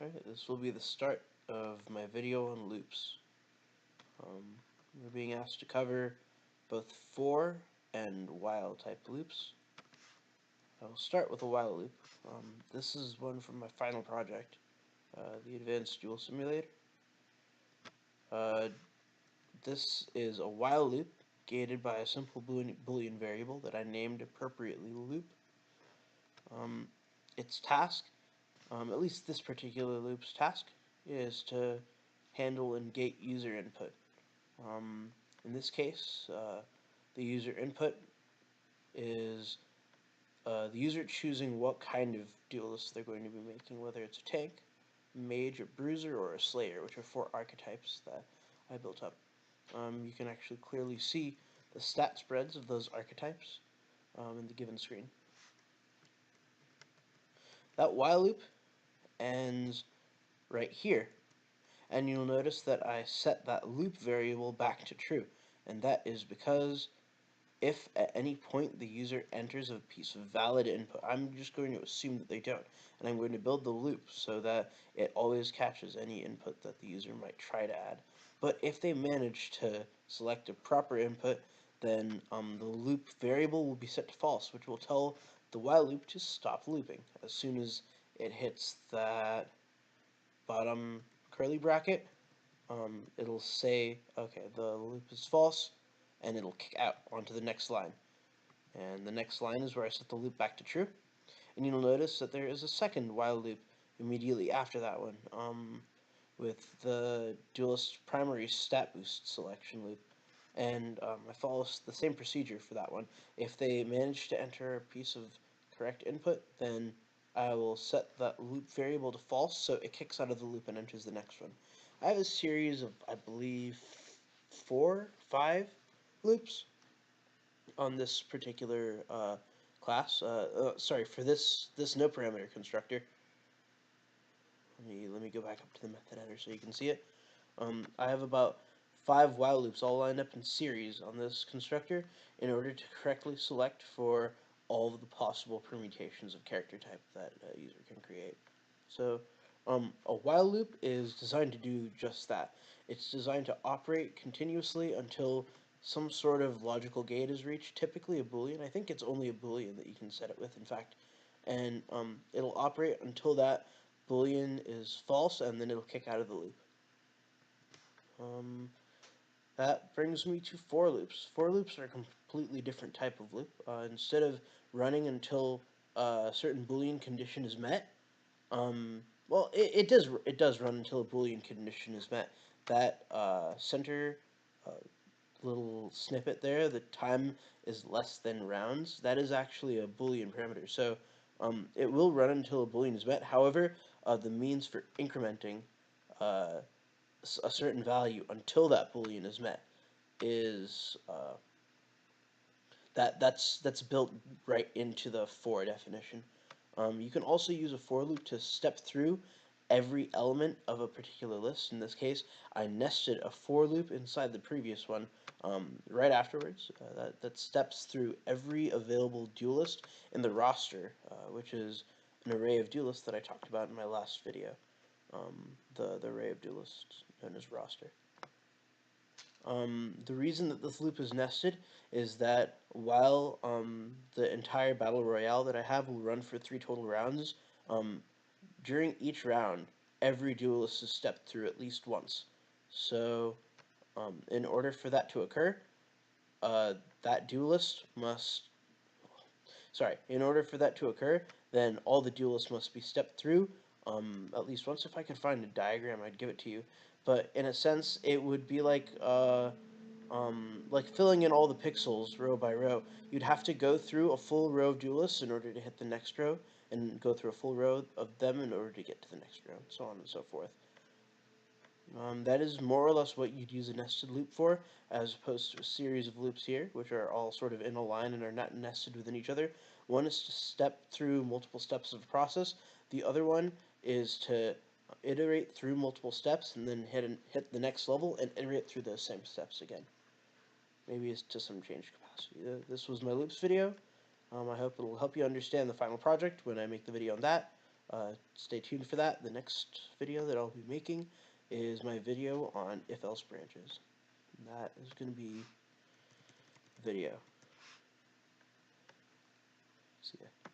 Alright, this will be the start of my video on loops. We're being asked to cover both for and while type loops. I'll start with a while loop. This is one from my final project, the Advanced Dual Simulator. This is a while loop gated by a simple Boolean variable that I named appropriately loop. Its task, at least this particular loop's task, is to handle and gate user input. In this case, the user input is the user choosing what kind of duelist they're going to be making, whether it's a tank, mage, a bruiser, or a slayer, which are 4 archetypes that I built up. You can actually clearly see the stat spreads of those archetypes in the given screen. That while loop ends right here, and you'll notice that I set that loop variable back to true, and that is because if at any point the user enters a piece of valid input, I'm just going to assume that they don't, and I'm going to build the loop so that it always catches any input that the user might try to add. But if they manage to select a proper input, then the loop variable will be set to false, which will tell the while loop to stop looping as soon as it hits that bottom curly bracket. It'll say, okay, the loop is false, and it'll kick out onto the next line. And the next line is where I set the loop back to true. And you'll notice that there is a second while loop immediately after that one, with the duelist primary stat boost selection loop. And I follow the same procedure for that one. If they manage to enter a piece of correct input, then I will set that loop variable to false, so it kicks out of the loop and enters the next one. I have a series of, I believe, 5 loops on this particular class. Sorry, for this no parameter constructor. Let me go back up to the method header so you can see it. I have about 5 while loops all lined up in series on this constructor in order to correctly select for all of the possible permutations of character type that a user can create. So a while loop is designed to do just that. It's designed to operate continuously until some sort of logical gate is reached, typically a Boolean. I think it's only a Boolean that you can set it with, in fact. And it'll operate until that Boolean is false, and then it'll kick out of the loop. That brings me to for loops. For loops are a completely different type of loop. Instead of running until a certain Boolean condition is met, well, it does run until a Boolean condition is met. That center little snippet there, the time is less than rounds, that is actually a Boolean parameter. So it will run until a Boolean is met. However, the means for incrementing a certain value until that Boolean is met is that's built right into the for definition. You can also use a for loop to step through every element of a particular list. In this case, I nested a for loop inside the previous one right afterwards that steps through every available duelist in the roster, which is an array of duelists that I talked about in my last video, the array of duelists known as roster. The reason that this loop is nested is that while the entire battle royale that I have will run for 3 total rounds, during each round, every duelist is stepped through at least once. So, in order for that to occur, that duelist must... Sorry, in order for that to occur, then all the duelists must be stepped through at least once. If I could find a diagram, I'd give it to you. But in a sense, it would be like filling in all the pixels row by row. You'd have to go through a full row of duelists in order to hit the next row, and go through a full row of them in order to get to the next row, so on and so forth. That is more or less what you'd use a nested loop for, as opposed to a series of loops here, which are all sort of in a line and are not nested within each other. One is to step through multiple steps of a process. The other one is to iterate through multiple steps and then hit the next level and iterate through those same steps again. Maybe it's to some change capacity. This was my loops video. I hope it will help you understand the final project when I make the video on that. Stay tuned for that. The next video that I'll be making is my video on if-else branches. And that is going to be video. See ya.